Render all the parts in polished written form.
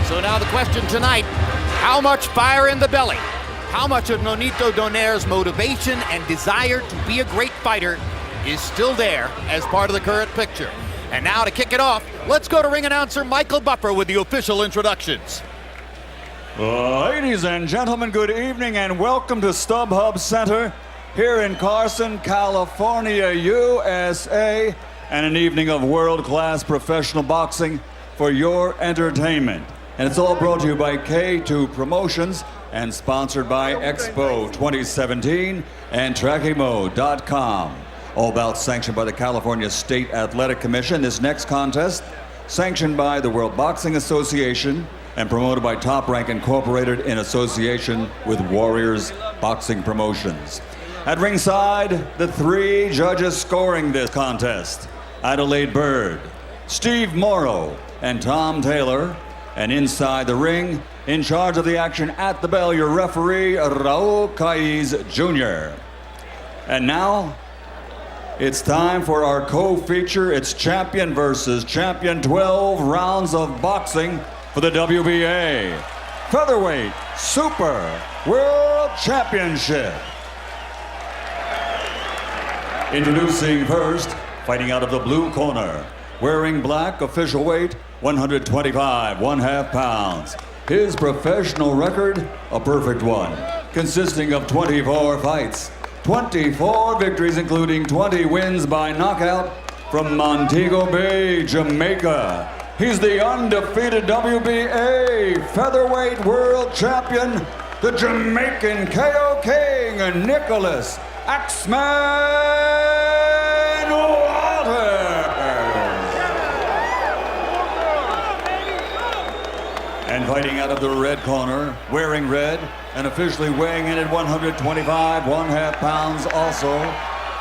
So now the question tonight, how much fire in the belly? How much of Nonito Donaire's motivation and desire to be a great fighter is still there as part of the current picture? And now to kick it off, let's go to ring announcer Michael Buffer with the official introductions. Ladies and gentlemen, good evening and welcome to StubHub Center here in Carson, California, USA, and an evening of world-class professional boxing for your entertainment. And it's all brought to you by K2 Promotions and sponsored by Expo 2017 and Trackimo.com. All bouts sanctioned by the California State Athletic Commission. This next contest, sanctioned by the World Boxing Association and promoted by Top Rank Incorporated in association with Warriors Boxing Promotions. At ringside, the three judges scoring this contest: Adelaide Bird, Steve Morrow, and Tom Taylor. And inside the ring, in charge of the action at the bell, your referee, Raul Caiz Jr. And now, it's time for our co-feature. It's champion versus champion, 12 rounds of boxing for the WBA Featherweight Super World Championship. Introducing first, fighting out of the blue corner, wearing black, official weight, 125 1/2 pounds. His professional record, a perfect one, consisting of 24 fights, 24 victories, including 20 wins by knockout from Montego Bay, Jamaica. He's the undefeated WBA Featherweight World Champion, the Jamaican KO King, Nicholas Axeman Walters. And fighting out of the red corner, wearing red, and officially weighing in at 125 1/2 pounds also.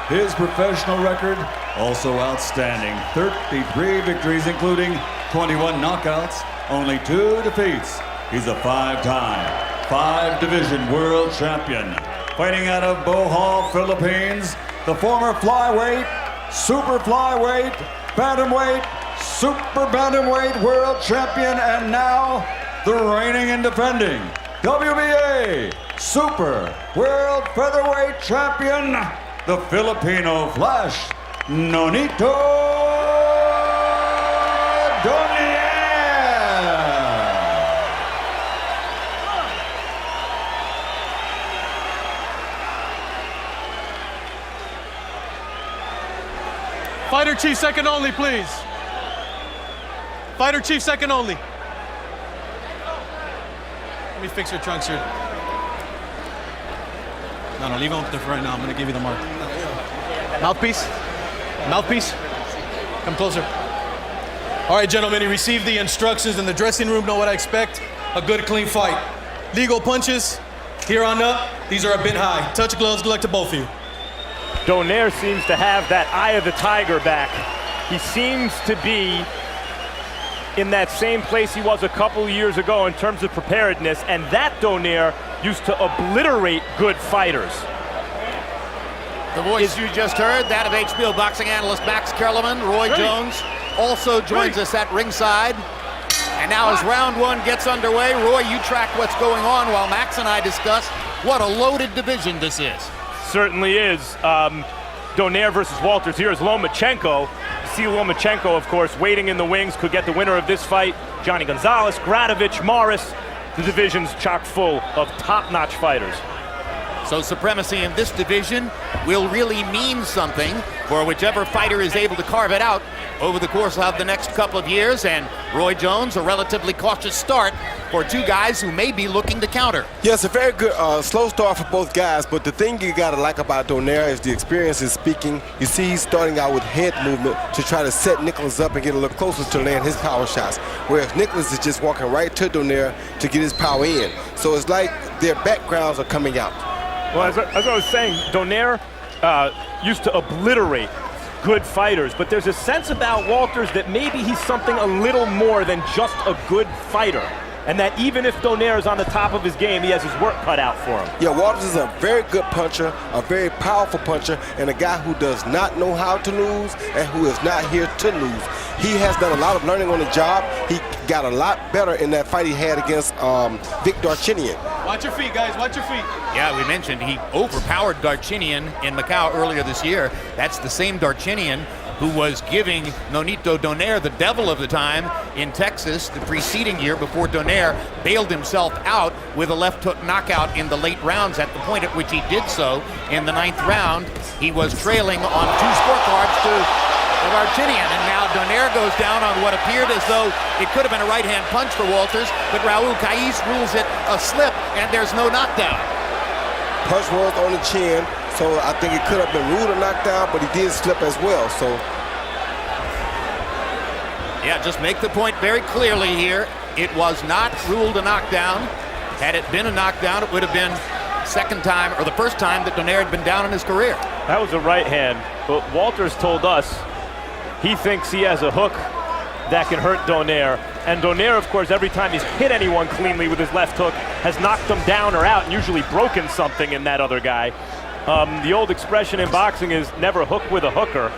His professional record, also outstanding. 33 victories, including 21 knockouts, only 2 defeats. He's a 5-time, 5-division world champion. Fighting out of Bohol, Philippines, the former flyweight, super flyweight, bantamweight, super bantamweight world champion, and now the reigning and defending WBA Super World Featherweight Champion, the Filipino Flash, Nonito Donaire. Fighter chief second only, please. Fighter chief second only. Let me fix your trunks here. No, leave them up there for right now. I'm gonna give you the mark. Mouthpiece. Mouthpiece. Come closer. All right, gentlemen, you received the instructions in the dressing room. Know what I expect? A good, clean fight. Legal punches, here on up. These are a bit high. Touch gloves, good luck to both of you. Donaire seems to have that eye of the tiger back. He seems to be in that same place he was a couple years ago in terms of preparedness, and that Donaire used to obliterate good fighters. The voice you just heard, that of HBO boxing analyst Max Kellerman. Roy Jones also joins us at ringside. And now as round one gets underway, Roy, you track what's going on while Max and I discuss what a loaded division this is. Certainly is. Donaire versus Walters. Here is Lomachenko. You see Lomachenko, of course, waiting in the wings, could get the winner of this fight. Johnny Gonzalez, Gradovich, Morris. The division's chock full of top-notch fighters. So supremacy in this division will really mean something for whichever fighter is able to carve it out over the course of the next couple of years. And Roy Jones, a relatively cautious start for two guys who may be looking to counter. Yes, a very good slow start for both guys, but the thing you gotta like about Donaire is the experience is speaking. You see he's starting out with head movement to try to set Nicholas up and get a little closer to land his power shots, whereas Nicholas is just walking right to Donaire to get his power in. So it's like their backgrounds are coming out. Well, as I was saying, Donaire used to obliterate good fighters, but there's a sense about Walters that maybe he's something a little more than just a good fighter. and that even if Donaire is on the top of his game, he has his work cut out for him. Yeah, Walters is a very good puncher, a very powerful puncher, and a guy who does not know how to lose and who is not here to lose. He has done a lot of learning on the job. He got a lot better in that fight he had against Vic Darchinyan. Watch your feet, guys. Watch your feet. Yeah, we mentioned he overpowered Darchinyan in Macau earlier this year. That's the same Darchinyan who was giving Nonito Donaire the devil of the time in Texas the preceding year before Donaire bailed himself out with a left hook knockout in the late rounds. At the point at which he did so in the 9th round, he was trailing on 2 scorecards to Darchinyan, and now Donaire goes down on what appeared as though it could have been a right-hand punch for Walters, but Raul Caiz rules it a slip, and there's no knockdown. Punch was on the chin, so I think it could have been ruled a knockdown, but he did slip as well. So, yeah, just make the point very clearly here. It was not ruled a knockdown. Had it been a knockdown, it would have been second time, or the first time that Donaire had been down in his career. That was a right hand, but Walters told us he thinks he has a hook that can hurt Donaire. And Donaire, of course, every time he's hit anyone cleanly with his left hook, has knocked them down or out and usually broken something in that other guy. The old expression in boxing is never hook with a hooker.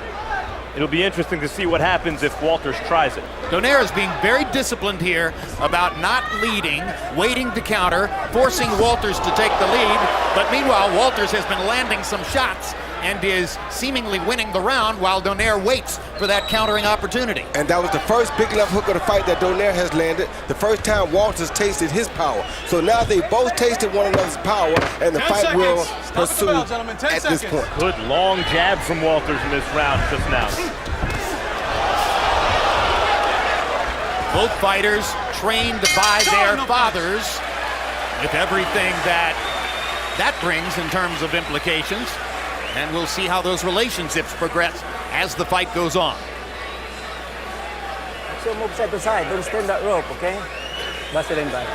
It'll be interesting to see what happens if Walters tries it. Donaire is being very disciplined here about not leading, waiting to counter, forcing Walters to take the lead. But meanwhile, Walters has been landing some shots and is seemingly winning the round while Donaire waits for that countering opportunity. and that was the first big left hook of the fight that Donaire has landed. The first time Walters tasted his power. So now they both tasted one another's power, and the 10 fight seconds. will Stop the pursue bell, gentlemen. 10 at this seconds. point. Good long jab from Walters in this round just now. Both fighters trained by their fathers with everything that brings in terms of implications. And we'll see how those relationships progress as the fight goes on. So move side to side. Don't stand that rope, okay? Bust it in back.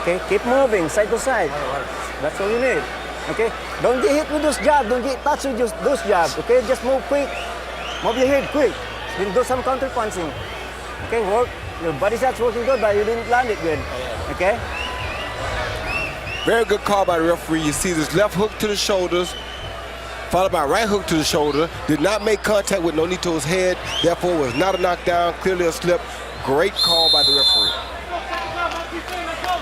Okay, keep moving side to side. That's all you need. Okay? Don't get hit with those jabs. Don't get touched with those jabs. Okay? Just move quick. Move your head quick. Then do some counter punching. Okay, work. Your body shot's working good, but you didn't land it good. Okay? Very good call by the referee. You see this left hook to the shoulders, followed by a right hook to the shoulder. Did not make contact with Nonito's head, therefore was not a knockdown, clearly a slip. Great call by the referee.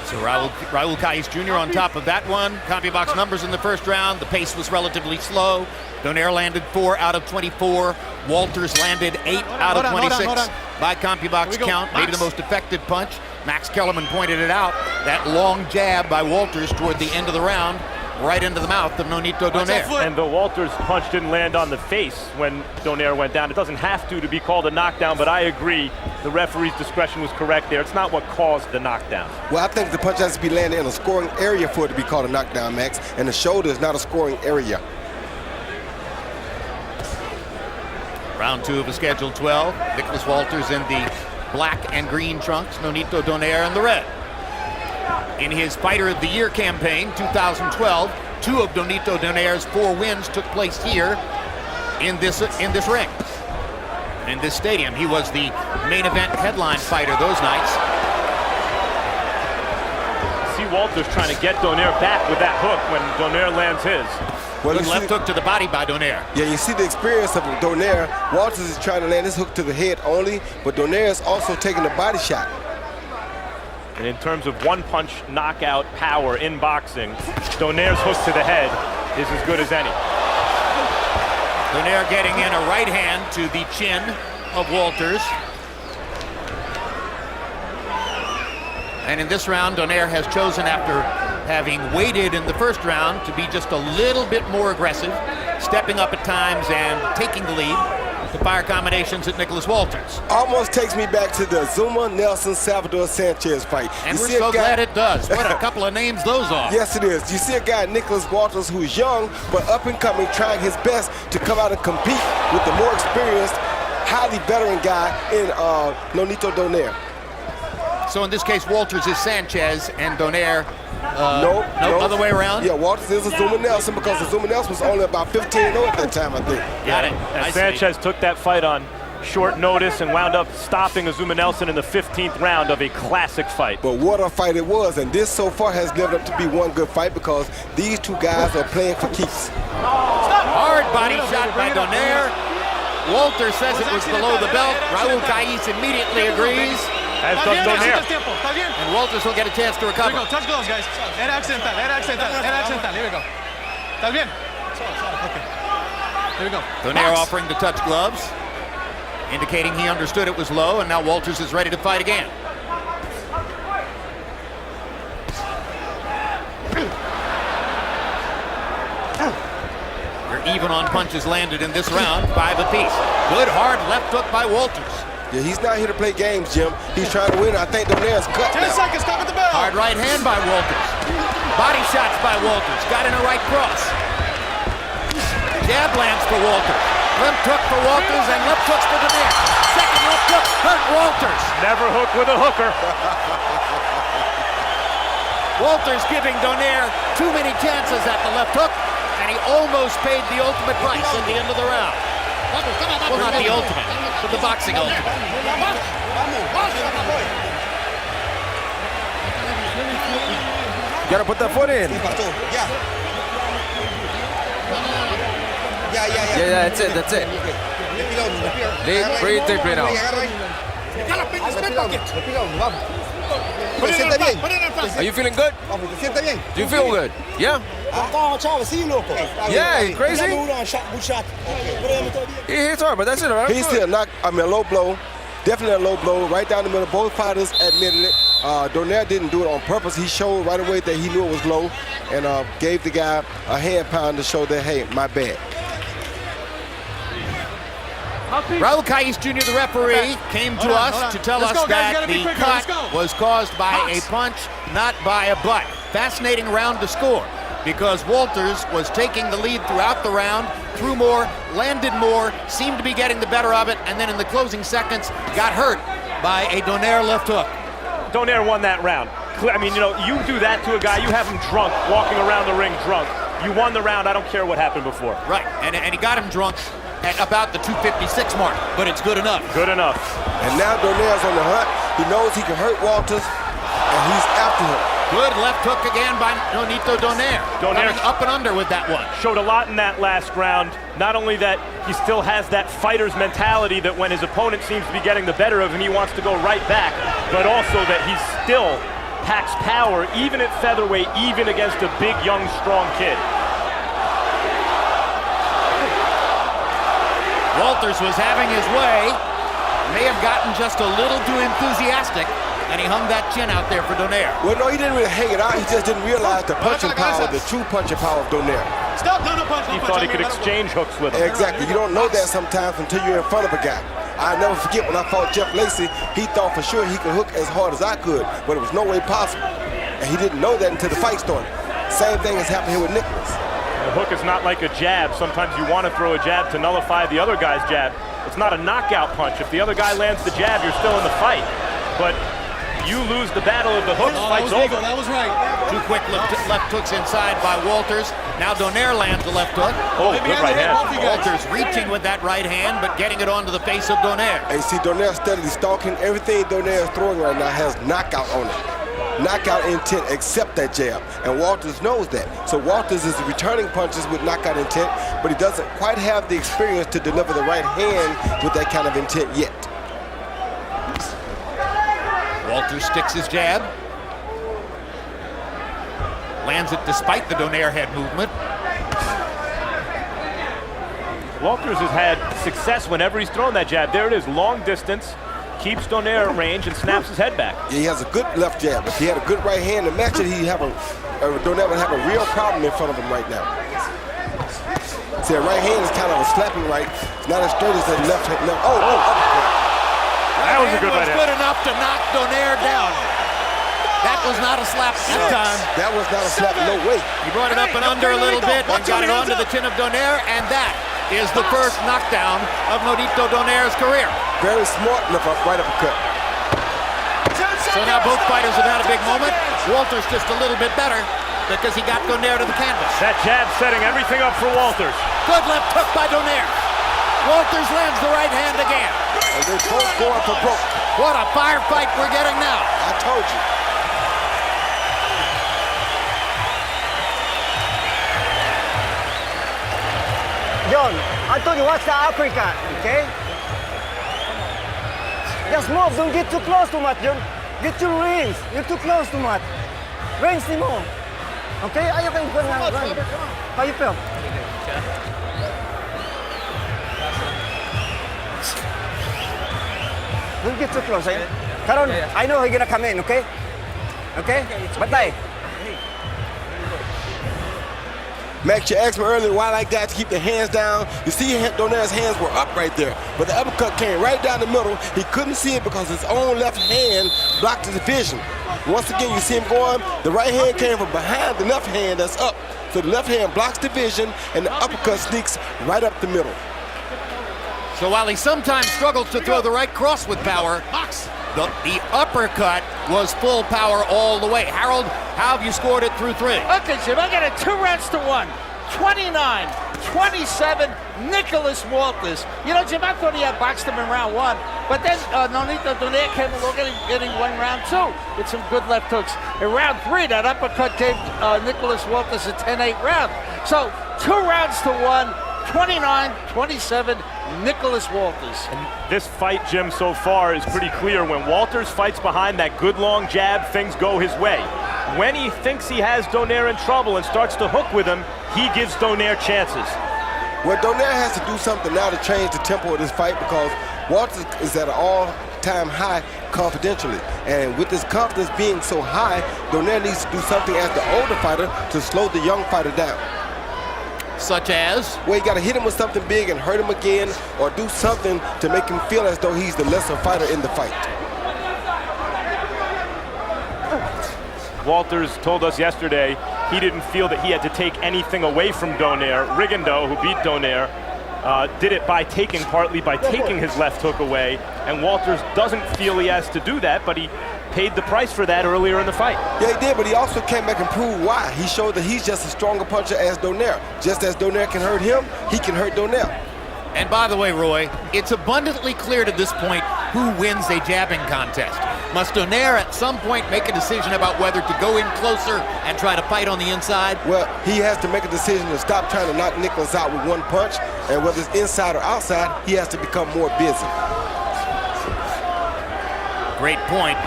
So Raul Caiz Jr. on top of that one. CompuBox numbers in the first round. The pace was relatively slow. Donaire landed 4 out of 24. Walters landed 8 out of 26 by CompuBox count. Maybe the most effective punch. Max Kellerman pointed it out. That long jab by Walters toward the end of the round, right into the mouth of Nonito Donaire. And the Walters punch didn't land on the face when Donaire went down. It doesn't have to be called a knockdown, but I agree the referee's discretion was correct there. It's not what caused the knockdown. Well, I think the punch has to be landed in a scoring area for it to be called a knockdown, Max, and the shoulder is not a scoring area. Round 2 of the scheduled 12. Nicholas Walters in the black and green trunks, Nonito Donaire in the red. In his Fighter of the Year campaign, 2012, 2 of Nonito Donaire's 4 wins took place here in this ring, in this stadium. He was the main event headline fighter those nights. See Walters trying to get Donaire back with that hook when Donaire lands his. Well, Good left hook to the body by Donaire. Yeah, you see the experience of Donaire. Walters is trying to land his hook to the head only, but Donaire is also taking the body shot. And in terms of one-punch knockout power in boxing, Donaire's hook to the head is as good as any. Donaire getting in a right hand to the chin of Walters. And in this round, Donaire has chosen, after having waited in the first round, to be just a little bit more aggressive, stepping up at times and taking the lead to fire combinations at Nicholas Walters. Almost takes me back to the Zuma Nelson Salvador Sanchez fight. And You we're see a so guy- glad it does. What a couple of names those are. Yes, it is. You see a guy, Nicholas Walters, who's young but up and coming, trying his best to come out and compete with the more experienced, highly veteran guy in Nonito Donaire. So in this case, Walters is Sanchez and Donaire, No, other way around? Yeah, Walters is a Zuma Nelson because the Zuma Nelson was only about 15-0 at that time, I think. Got it. And I see. Sanchez took that fight on short notice and wound up stopping Azuma Nelson in the 15th round of a classic fight. But what a fight it was, and this so far has lived up to be one good fight because these two guys are playing for keeps. Hard body shot by Donaire. Walters says it was below the belt. Raul Caiz immediately agrees. As does Donaire. And Walters will get a chance to recover. Here we go. Touch gloves, guys. Era accidental. Era accidental. Era accidental. Here we go. ¿Estás bien? Okay. Here we go. Donaire offering to touch gloves, indicating he understood it was low, and now Walters is ready to fight again. We're even on punches landed in this round, 5 apiece. Good hard left hook by Walters. Yeah, he's not here to play games, Jim. He's trying to win. I think Donaire's cut 10 now. seconds. Stop at the bell. Hard right hand by Walters. Body shots by Walters. Got in a right cross. Jab lands for Walters. Left hook for Walters and left hooks for Donaire. Second left hook hurt Walters. Never hook with a hooker. Walters giving Donaire too many chances at the left hook, and he almost paid the ultimate price at the end of the round. Well, not the ultimate, but the boxing ultimate. Gotta put that foot in. Yeah, that's it, that's it. Breathe deeply now. Are you feeling good? Do you feel good? Yeah? Yeah, you crazy? He hits hard, but that's it, right? He's still knocked, a low blow. Definitely a low blow, right down the middle. Both fighters admitted it. Donaire didn't do it on purpose. He showed right away that he knew it was low and gave the guy a hand pound to show that, hey, my bad. Raul Caiz Jr., the referee, came to us to tell us that the cut was caused by a punch, not by a butt. Fascinating round to score because Walters was taking the lead throughout the round, threw more, landed more, seemed to be getting the better of it, and then in the closing seconds got hurt by a Donaire left hook. Donaire won that round. I mean, you know, you do that to a guy, you have him drunk, walking around the ring drunk. You won the round, I don't care what happened before. Right, and he got him drunk at about the 256 mark, but it's good enough. Good enough. And now Donaire's on the hunt. He knows he can hurt Walters, and he's after him. Good left hook again by Nonito Donaire. Donaire coming up and under with that one. Showed a lot in that last round. Not only that, he still has that fighter's mentality that when his opponent seems to be getting the better of him, he wants to go right back, but also that he still packs power, even at featherweight, even against a big, young, strong kid. Walters was having his way, may have gotten just a little too enthusiastic, and he hung that chin out there for Donaire. Well, no, he didn't really hang it out. He just didn't realize the punching power, the true punching power of Donaire. Stop, no punch. He thought he could exchange hooks with him. Exactly. You don't know that sometimes until you're in front of a guy. I never forget when I fought Jeff Lacey, he thought for sure he could hook as hard as I could, but it was no way possible. And he didn't know that until the fight started. Same thing has happened here with Nicholas. The hook is not like a jab. Sometimes you want to throw a jab to nullify the other guy's jab. It's not a knockout punch. If the other guy lands the jab, you're still in the fight. But you lose the battle of the hooks, fight's over. That was right. Two quick left hooks inside by Walters. Now Donaire lands the left hook. Oh, good right hand. Walters reaching with that right hand, but getting it onto the face of Donaire. And you see Donaire steadily stalking. Everything Donaire is throwing right now has knockout on it. Knockout intent except that jab, and Walters knows that. So Walters is returning punches with knockout intent, but he doesn't quite have the experience to deliver the right hand with that kind of intent yet. Walters sticks his jab. Lands it despite the Donaire head movement. Walters has had success whenever he's thrown that jab. There it is, long distance. Keeps Donaire at range and snaps his head back. Yeah, he has a good left jab. If he had a good right hand to match it, Donaire would have a real problem in front of him right now. See, a right hand is kind of a slapping right. It's not as straight as that left hand. That was a good right hand. Good enough to knock Donaire down. That was not a slap that time. That was not a slap, no way. He brought it up and under a little bit and got it onto the chin of Donaire, and that is the first knockdown of Nonito Donaire's career. Very smart right uppercut. So now both fighters have had a big moment. Walters just a little bit better because he got Donaire to the canvas. That jab setting everything up for Walters. Good left hook by Donaire. Walters lands the right hand again. They're both going for broke. What a firefight we're getting now. I told you. John, I told you watch the uppercut, okay? Just move, don't get too close too much, John. Get your rings. You're too close too much. Rings ni mo. Okay? Ayaw kayong run. How you feel? Don't get too close, eh? Karon, I know he's gonna come in, okay? Okay? Batay. Max, you asked me earlier why I like guys to keep their hands down. You see Donaire's hands were up right there, but the uppercut came right down the middle. He couldn't see it because his own left hand blocked his vision. Once again, you see him going, the right hand came from behind the left hand that's up. So the left hand blocks the vision, and the uppercut sneaks right up the middle. So while he sometimes struggles to throw the right cross with power, the uppercut was full power all the way. Harold, how have you scored it through 3? Okay, Jim, I got it 2-1. 29-27, Nicholas Walters. You know, Jim, I thought he had boxed him in round 1, but then Nonito Donaire came along getting one round 2 with some good left hooks. In round 3, that uppercut gave Nicholas Walters a 10-8 round. So 2-1, 29-27, Nicholas Walters. And this fight, Jim, so far is pretty clear. When Walters fights behind that good long jab, things go his way. When he thinks he has Donaire in trouble and starts to hook with him, he gives Donaire chances. Well, Donaire has to do something now to change the tempo of this fight because Walters is at an all-time high confidentially. And with his confidence being so high, Donaire needs to do something as the older fighter to slow the young fighter down. Such as? Well, you got to hit him with something big and hurt him again, or do something to make him feel as though he's the lesser fighter in the fight. Walters told us yesterday he didn't feel that he had to take anything away from Donaire. Rigondeaux, who beat Donaire, did it partly by taking his left hook away, and Walters doesn't feel he has to do that, but he paid the price for that earlier in the fight. Yeah, he did, but he also came back and proved why. He showed that he's just a stronger puncher as Donaire. Just as Donaire can hurt him, he can hurt Donaire. And by the way, Roy, it's abundantly clear to this point who wins a jabbing contest. Must Donaire at some point make a decision about whether to go in closer and try to fight on the inside? Well, he has to make a decision to stop trying to knock Nicholas out with one punch, and whether it's inside or outside, he has to become more busy. Great point.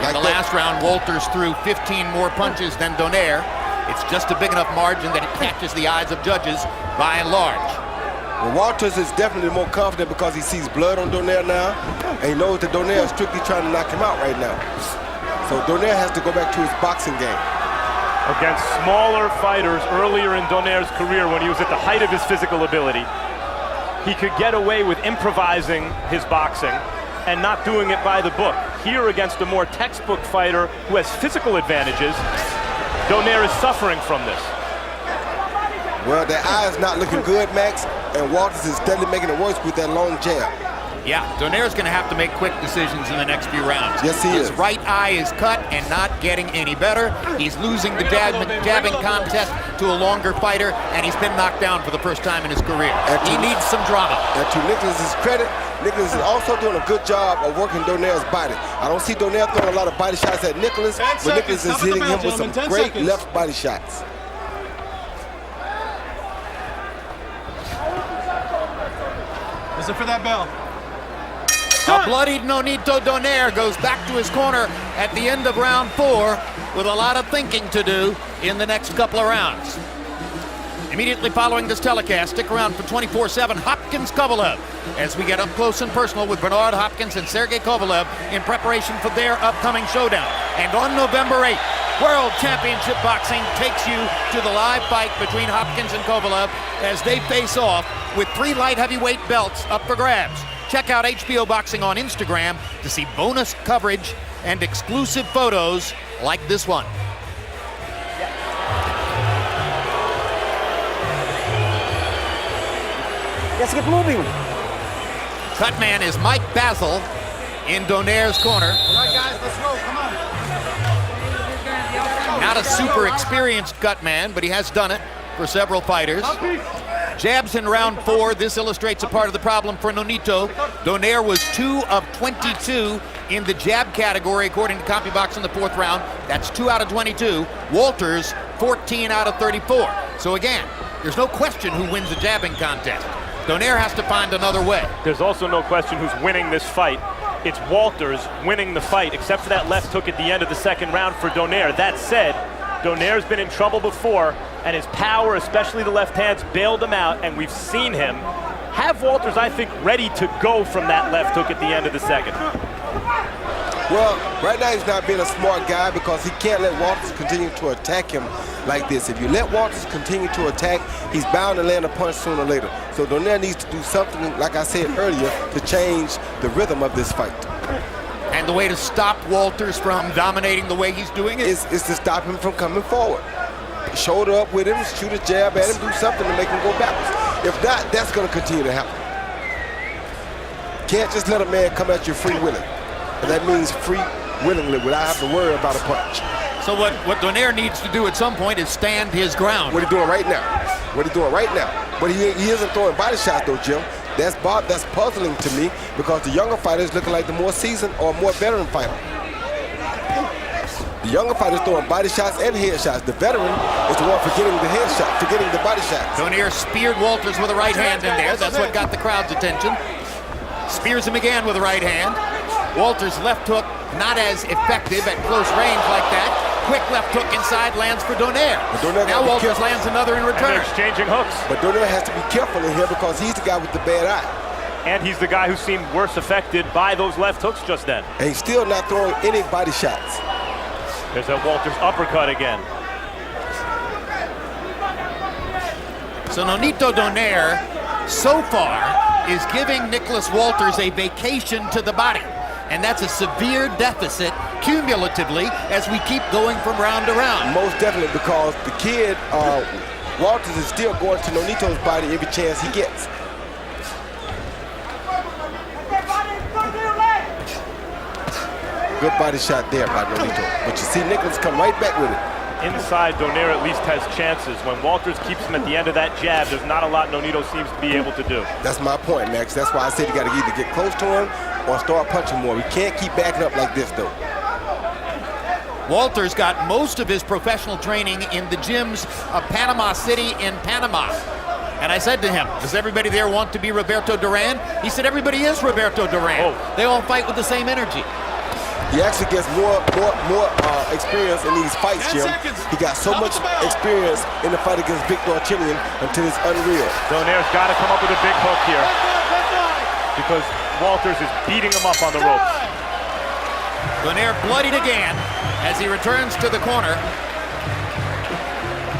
In the last round, Walters threw 15 more punches than Donaire. It's just a big enough margin that it catches the eyes of judges by and large. Well, Walters is definitely more confident because he sees blood on Donaire now, and he knows that Donaire is strictly trying to knock him out right now. So Donaire has to go back to his boxing game. Against smaller fighters earlier in Donaire's career when he was at the height of his physical ability, he could get away with improvising his boxing and not doing it by the book. Here against a more textbook fighter who has physical advantages, Donaire is suffering from this. Well, their eye is not looking good, Max, and Walters is steadily making it worse with that long jab. Yeah, Donaire's going to have to make quick decisions in the next few rounds. Yes, he is. His right eye is cut and not getting any better. He's losing the jabbing contest to a longer fighter, and he's been knocked down for the first time in his career. He needs some drama. And to Nicholas's credit, Nicholas is also doing a good job of working Donaire's body. I don't see Donaire throwing a lot of body shots at Nicholas, but Nicholas is hitting him with some great left body shots. Listen for that bell. A bloodied Nonito Donaire goes back to his corner at the end of round 4 with a lot of thinking to do in the next couple of rounds. Immediately following this telecast, stick around for 24/7 Hopkins-Kovalev as we get up close and personal with Bernard Hopkins and Sergey Kovalev in preparation for their upcoming showdown. And on November 8th, World Championship Boxing takes you to the live fight between Hopkins and Kovalev as they face off with 3 light heavyweight belts up for grabs. Check out HBO Boxing on Instagram to see bonus coverage and exclusive photos like this one. Let's get moving. Cutman is Mike Basil in Donaire's corner. All right, guys, let's roll. Come on. Not a super experienced Cutman, but he has done it for several fighters. Jabs in round 4. This illustrates a part of the problem for Nonito. Donaire was 2 of 22 in the jab category, according to CompuBox in the 4th round. That's 2 out of 22. Walters, 14 out of 34. So again, there's no question who wins the jabbing contest. Donaire has to find another way. There's also no question who's winning this fight. It's Walters winning the fight, except for that left hook at the end of the 2nd round for Donaire. That said, Donaire's been in trouble before, and his power, especially the left hands, bailed him out, and we've seen him have Walters, I think, ready to go from that left hook at the end of the 2nd. Well, right now he's not being a smart guy because he can't let Walters continue to attack him like this. If you let Walters continue to attack, he's bound to land a punch sooner or later. So Donaire needs to do something, like I said earlier, to change the rhythm of this fight. And the way to stop Walters from dominating the way he's doing it is to stop him from coming forward. Shoulder up with him, shoot a jab at him, do something to make him go backwards. If not, that's going to continue to happen. Can't just let a man come at you free willing. And that means free willingly without having to worry about a punch. So what Donaire needs to do at some point is stand his ground. What he's doing right now. What he's doing right now. But he isn't throwing body shots though, Jim. That's puzzling to me because the younger fighter is looking like the more seasoned or more veteran fighter. The younger fighter is throwing body shots and head shots. The veteran is the one forgetting the head shot, forgetting the body shots. Donaire speared Walters with a right hand in there. That's what got the crowd's attention. Spears him again with a right hand. Walters' left hook not as effective at close range like that. Quick left hook inside lands for Donaire. Now Walters lands another in return. And they're exchanging hooks. But Donaire has to be careful in here because he's the guy with the bad eye. And he's the guy who seemed worse affected by those left hooks just then. And he's still not throwing any body shots. There's a Walters uppercut again. So Nonito Donaire, so far, is giving Nicholas Walters a vacation to the body. And that's a severe deficit cumulatively as we keep going from round to round. Most definitely, because the kid, Walters, is still going to Nonito's body every chance he gets. Good body shot there by Nonito. But you see Nicholas come right back with it. Inside, Donaire at least has chances. When Walters keeps him at the end of that jab, there's not a lot Nonito seems to be able to do. That's my point, Max. That's why I said you got to either get close to him or start punching more. We can't keep backing up like this, though. Walters got most of his professional training in the gyms of Panama City in Panama. And I said to him, does everybody there want to be Roberto Duran? He said, everybody is Roberto Duran. Oh. They all fight with the same energy. He actually gets more experience in these fights, Jim. He got so much experience in the fight against Victor Chilian until it's unreal. Donaire's got to come up with a big hook here because Walters is beating him up on the ropes. Donaire bloodied again as he returns to the corner,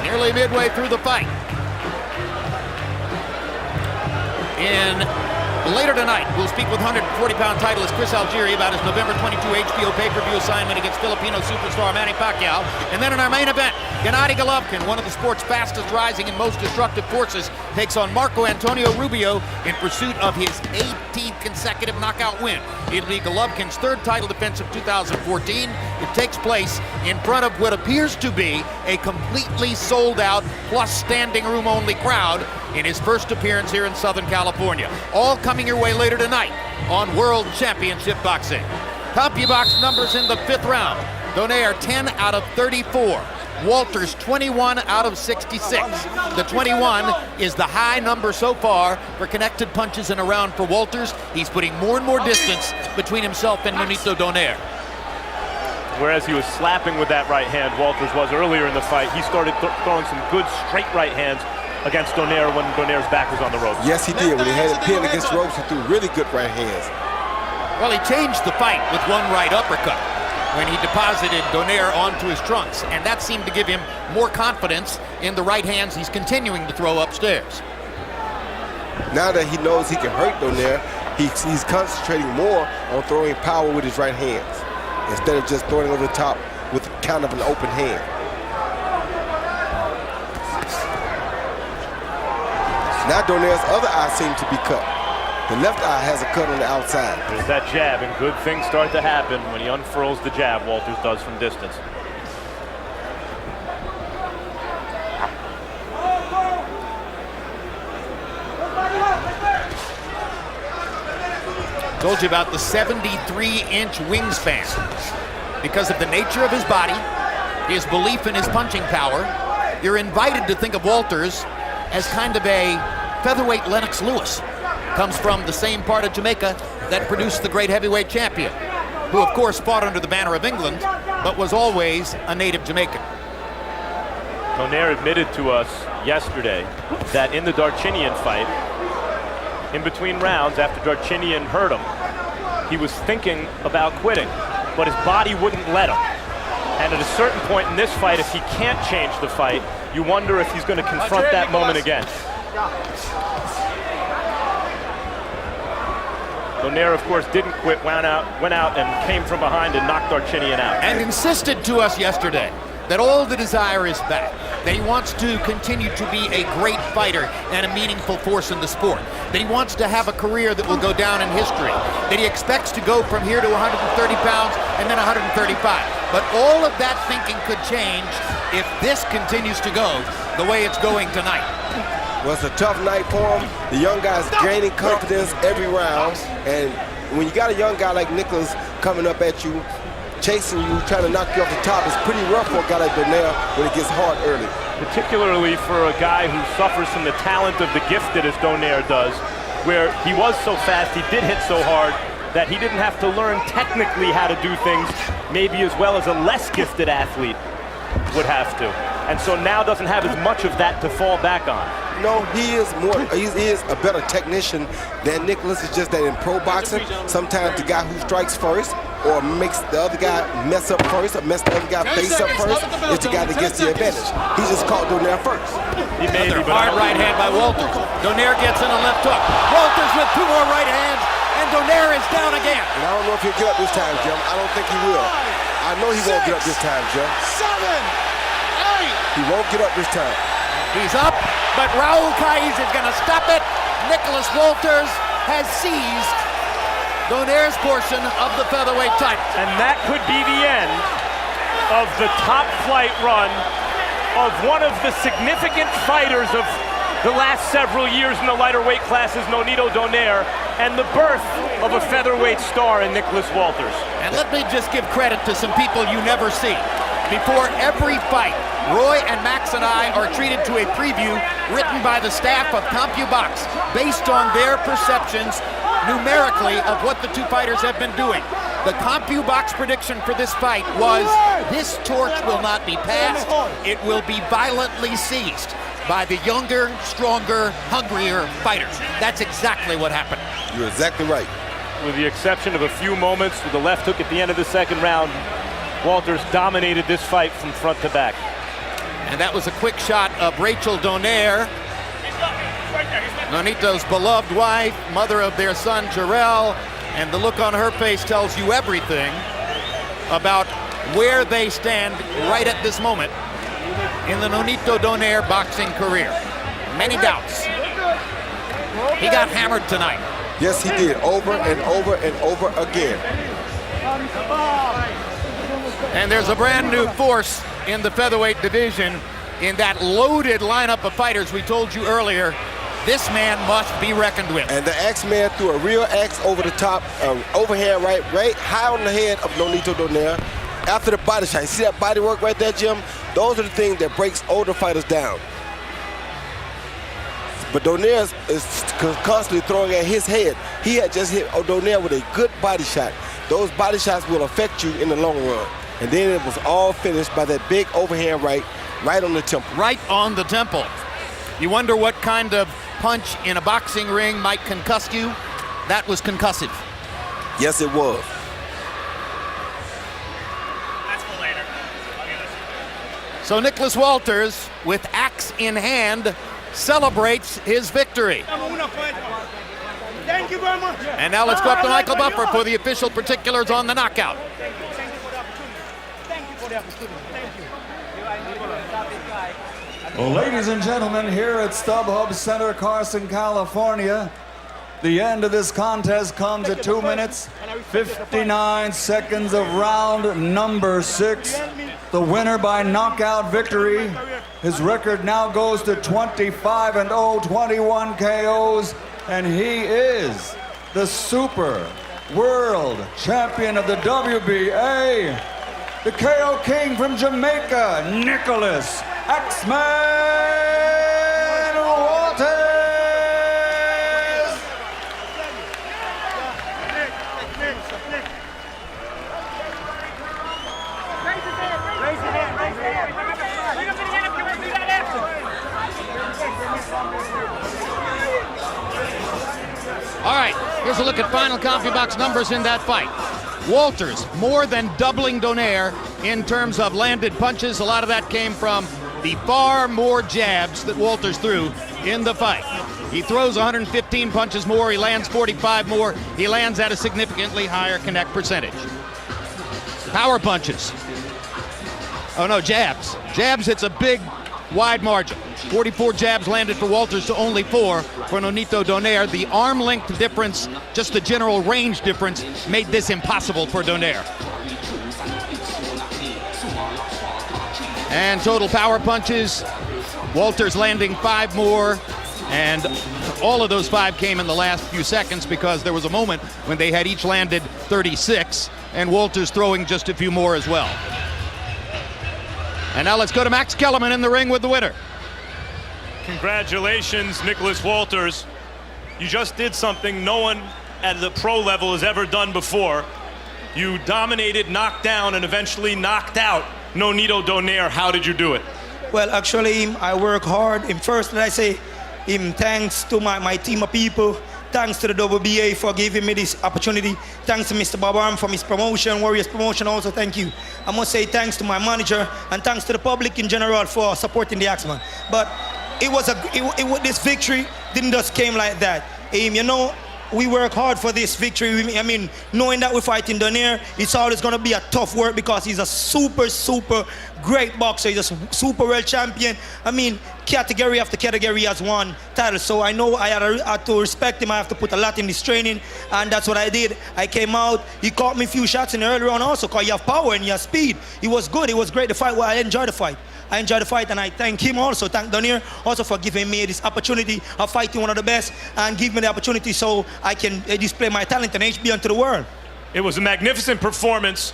nearly midway through the fight. Later tonight, we'll speak with 140-pound titleist Chris Algieri about his November 22 HBO pay-per-view assignment against Filipino superstar Manny Pacquiao. And then in our main event, Gennady Golovkin, one of the sport's fastest rising and most destructive forces, takes on Marco Antonio Rubio in pursuit of his 18th consecutive knockout win. It'll be Golovkin's 3rd title defense of 2014. It takes place in front of what appears to be a completely sold-out plus standing room only crowd in his first appearance here in Southern California. All coming your way later tonight on World Championship Boxing. CompuBox numbers in the 5th round. Donaire 10 out of 34. Walters 21 out of 66. The 21 is the high number so far for connected punches in a round for Walters. He's putting more and more distance between himself and Nonito Donaire. Whereas he was slapping with that right hand, Walters was earlier in the fight, he started throwing some good straight right hands against Donaire when Donaire's back was on the ropes. Yes, he did. When he had it pinned against the ropes, he threw really good right hands. Well, he changed the fight with one right uppercut when he deposited Donaire onto his trunks, and that seemed to give him more confidence in the right hands he's continuing to throw upstairs. Now that he knows he can hurt Donaire, he's concentrating more on throwing power with his right hands instead of just throwing over the top with kind of an open hand. Now Donaire's other eye seems to be cut. The left eye has a cut on the outside. There's that jab, and good things start to happen when he unfurls the jab, Walters does from distance. Told you about the 73-inch wingspan. Because of the nature of his body, his belief in his punching power, you're invited to think of Walters as kind of a featherweight Lennox Lewis. Comes from the same part of Jamaica that produced the great heavyweight champion, who of course fought under the banner of England, but was always a native Jamaican. Donaire admitted to us yesterday that in the Darchinian fight, in between rounds after Darchinian hurt him, he was thinking about quitting, but his body wouldn't let him. And at a certain point in this fight, if he can't change the fight, you wonder if he's going to confront that moment again. Donaire, of course, didn't quit, went out and came from behind and knocked Darchinian out. And insisted to us yesterday that all the desire is back, that he wants to continue to be a great fighter and a meaningful force in the sport, that he wants to have a career that will go down in history, that he expects to go from here to 130 pounds and then 135. But all of that thinking could change if this continues to go the way it's going tonight. Well, it's a tough night for him. The young guy's gaining confidence every round, and when you got a young guy like Nicholas coming up at you, chasing you, trying to knock you off the top, it's pretty rough for a guy like Donaire when it gets hard early. Particularly for a guy who suffers from the talent of the gifted as Donaire does, where he was so fast, he did hit so hard, that he didn't have to learn technically how to do things maybe as well as a less gifted athlete would have to. And so now doesn't have as much of that to fall back on. No, he is a better technician than Nicholas. It's just that in pro boxing, sometimes the guy who strikes first or makes the other guy mess up first or mess the other guy face up first is the guy that gets the advantage. He just caught Donaire first. Another hard right hand by Walters. Donaire gets in a left hook. Walters with two more right hands, and Donaire is down again. And I don't know if he'll get up this time, Jim. I don't think he will. I know he won't get up this time, Jim. 7, 8. He won't get up this time. He's up, but Raul Caiz is going to stop it. Nicholas Walters has seized Donaire's portion of the featherweight title. And that could be the end of the top flight run of one of the significant fighters of the last several years in the lighter weight classes, Nonito Donaire, and the birth of a featherweight star in Nicholas Walters. And let me just give credit to some people you never see. Before every fight, Roy and Max and I are treated to a preview written by the staff of CompuBox based on their perceptions numerically of what the two fighters have been doing. The CompuBox prediction for this fight was this torch will not be passed, it will be violently seized by the younger, stronger, hungrier fighters. That's exactly what happened. You're exactly right. With the exception of a few moments with the left hook at the end of the second round, Walters dominated this fight from front to back. And that was a quick shot of Rachel Donaire, Nonito's beloved wife, mother of their son Jarrell, and the look on her face tells you everything about where they stand right at this moment in the Nonito Donaire boxing career. Many doubts. He got hammered tonight. Yes, he did, over and over and over again. And there's a brand new force in the featherweight division in that loaded lineup of fighters we told you earlier. This man must be reckoned with. And the X-Man threw a real X over the top, overhand right high on the head of Nonito Donaire after the body shot. You see that body work right there, Jim? Those are the things that breaks older fighters down. But Donaire is constantly throwing at his head. He had just hit Donaire with a good body shot. Those body shots will affect you in the long run. And then it was all finished by that big overhand right on the temple. Right on the temple. You wonder what kind of punch in a boxing ring might concuss you? That was concussive. Yes, it was. So Nicholas Walters, with axe in hand, celebrates his victory. Thank you very much. And now let's go up to Michael Buffer for the official particulars on the knockout. Thank you for the opportunity. Thank you. Well, ladies and gentlemen, here at StubHub Center, Carson, California, the end of this contest comes at 2 minutes, 59 seconds of round number 6. The winner by knockout victory. His record now goes to 25-0, 21 KOs, and he is the super world champion of the WBA, the KO King from Jamaica, Nicholas X-Man Walters. All right, here's a look at final CompuBox numbers in that fight. Walters more than doubling Donaire in terms of landed punches. A lot of that came from the far more jabs that Walters threw in the fight. He throws 115 punches more, he lands 45 more, he lands at a significantly higher connect percentage. Power punches. Oh no, jabs. Jabs, it's a big, wide margin. 44 jabs landed for Walters to only 4 for Nonito Donaire. The arm length difference, just the general range difference, made this impossible for Donaire. And total power punches, Walters landing 5 more, and all of those 5 came in the last few seconds because there was a moment when they had each landed 36, and Walters throwing just a few more as well. And now let's go to Max Kellerman in the ring with the winner. Congratulations, Nicholas Walters. You just did something no one at the pro level has ever done before. You dominated, knocked down, and eventually knocked out Nonito Donaire. How did you do it? Well, actually, I work hard. First, I say, thanks to my team of people. Thanks to the WBA for giving me this opportunity. Thanks to Mr. Babaram for his promotion, Warriors promotion also, thank you. I must say thanks to my manager and thanks to the public in general for supporting the Axeman. But this victory didn't just came like that. You know, we work hard for this victory. I mean, knowing that we're fighting Donaire, it's always going to be a tough work because he's a super, super great boxer. He's a super world champion. I mean, category after category he has won titles. So I know I had to respect him. I have to put a lot in this training, and that's what I did. I came out. He caught me a few shots in the early round also because he have power and he has speed. He was good. It was great to fight. Well, I enjoyed the fight. I enjoyed the fight, and I thank him also, thank Donaire also for giving me this opportunity of fighting one of the best and give me the opportunity so I can display my talent and HB onto the world. It was a magnificent performance,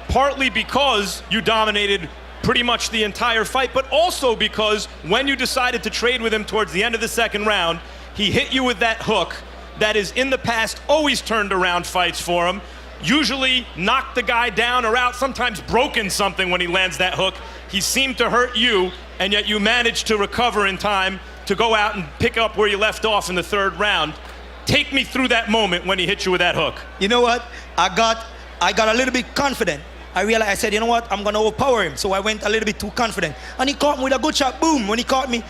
partly because you dominated pretty much the entire fight, but also because when you decided to trade with him towards the end of the second round, he hit you with that hook that is in the past always turned around fights for him, usually knocked the guy down or out, sometimes broken something when he lands that hook. He seemed to hurt you, and yet you managed to recover in time to go out and pick up where you left off in the third round. Take me through that moment when he hit you with that hook. You know what? I got a little bit confident. I realized, I said, you know what? I'm going to overpower him. So I went a little bit too confident. And he caught me with a good shot. Boom. When he caught me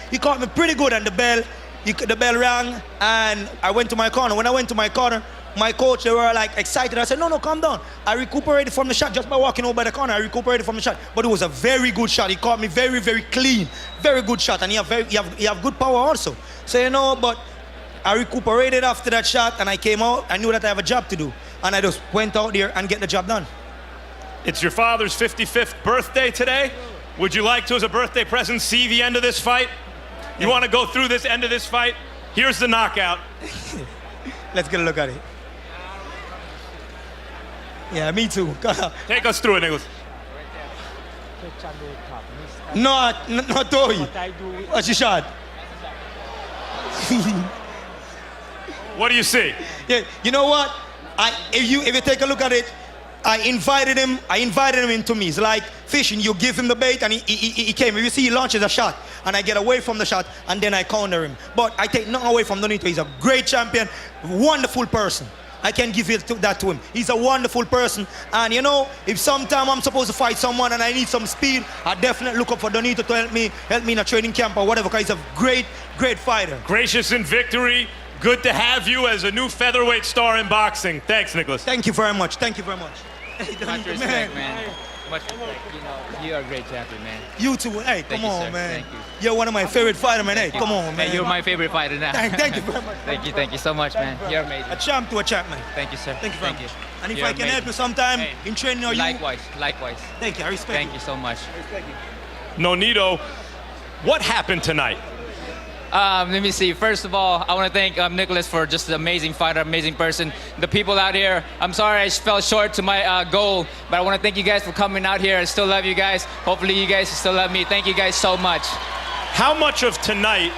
pretty good. And the bell rang, and I went to my corner. When I went to my corner, my coach, they were like excited. I said, no, calm down. I recuperated from the shot just by walking over by the corner. I recuperated from the shot. But it was a very good shot. He caught me very, very clean. Very good shot. And he have good power also. So, you know, but I recuperated after that shot, and I came out. I knew that I have a job to do. And I just went out there and get the job done. It's your father's 55th birthday today. Would you like to, as a birthday present, see the end of this fight? You want to go through this end of this fight? Here's the knockout. Let's get a look at it. Yeah, me too. Take us through it, Nicholas. Not Toy. What's your shot? What do you see? Yeah, you know what? If you take a look at it, I invited him into me. It's like fishing. You give him the bait and he came. If you see, he launches a shot and I get away from the shot and then I counter him. But I take nothing away from Nonito. He's a great champion, wonderful person. I can give that to him. He's a wonderful person. And you know, if sometime I'm supposed to fight someone and I need some speed, I definitely look up for Nonito to help me in a training camp or whatever, because he's a great fighter. Gracious in victory. Good to have you as a new featherweight star in boxing. Thanks, Nicholas. Thank you very much. Thank you very much. Much respect, man. Much respect. You know, you are a great champion, man. You too. Hey, come on, sir. man. Thank you. You're one of my favorite fighters, man. Hey, come on, man. You're my favorite fighter now. Thank you very much. Thank you so much, man. You're amazing. A champ to a champ, man. Thank you, sir. Thank you very much. And if You're I can amazing. help you sometime Hey, in training or likewise. Thank you. I respect Thank you so much. I respect you. Nonito, what happened tonight? Let me see. First of all, I want to thank Nicholas for just an amazing fighter, amazing person. The people out here, I'm sorry I fell short to my goal, but I want to thank you guys for coming out here. I still love you guys. Hopefully you guys still love me. Thank you guys so much. How much of tonight,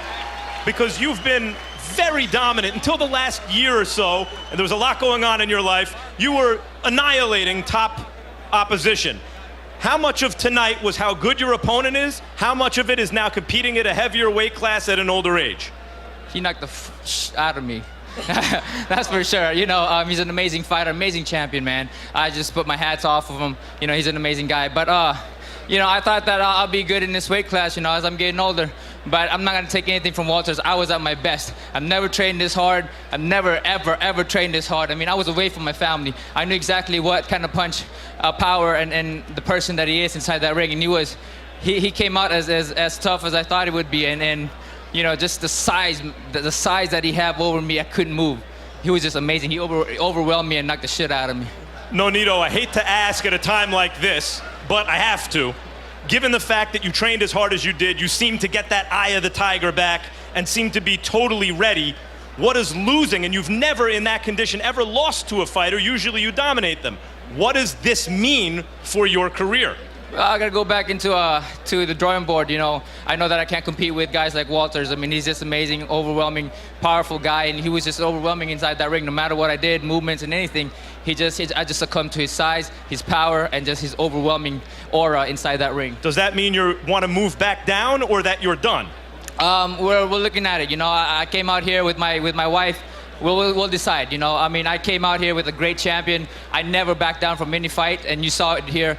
because you've been very dominant until the last year or so, and there was a lot going on in your life, you were annihilating top opposition. How much of tonight was how good your opponent is? How much of it is now competing at a heavier weight class at an older age? He knocked the out of me. That's for sure. You know, he's an amazing fighter, amazing champion, man. I just put my hats off of him. You know, he's an amazing guy. But, you know, I thought that I'll be good in this weight class, you know, as I'm getting older. But I'm not going to take anything from Walters. I was at my best. I've never trained this hard. I've never, ever, ever trained this hard. I mean, I was away from my family. I knew exactly what kind of punch, power, and the person that he is inside that ring. And he came out as tough as I thought he would be. And you know, just the size that he had over me, I couldn't move. He was just amazing. He overwhelmed me and knocked the shit out of me. Nonito, I hate to ask at a time like this, but I have to. Given the fact that you trained as hard as you did, you seem to get that eye of the tiger back and seem to be totally ready. What is losing, and you've never in that condition ever lost to a fighter, usually you dominate them. What does this mean for your career? Well, I gotta go back into to the drawing board. You know, I know that I can't compete with guys like Walters. I mean, he's just amazing, overwhelming, powerful guy, and he was just overwhelming inside that ring. No matter what I did, movements and anything, I just succumbed to his size, his power, and just his overwhelming aura inside that ring. Does that mean you want to move back down, or that you're done? We're looking at it. You know, I came out here with my wife. We'll decide, you know. I mean, I came out here with a great champion. I never backed down from any fight, and you saw it here.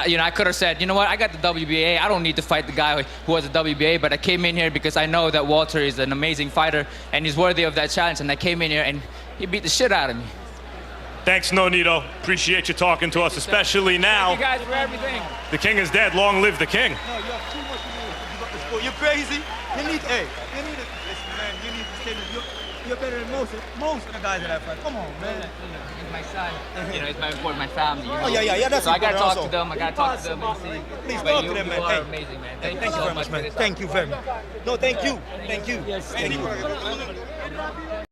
You know, I could have said, you know what, I got the WBA. I don't need to fight the guy who has the WBA, but I came in here because I know that Walter is an amazing fighter, and he's worthy of that challenge, and I came in here, and he beat the shit out of me. Thanks, Nonito. Appreciate you talking to us, especially now. Thank you guys for everything. The king is dead. Long live the king. No, you have too much to do. You got to score. You're crazy. You need to, listen, man, you need to stay there. You're better than most of the guys that I fight. Come on, man. He's my son. You know, it's my important, my family. You know? Oh, yeah, that's so I got to talk also. to them. I got to talk to them and see. Please But talk you, to them, you man. are Hey. amazing, man. Thank you so very much, man. Thank you very much. No, thank you. Thank you. Yes, Thank you.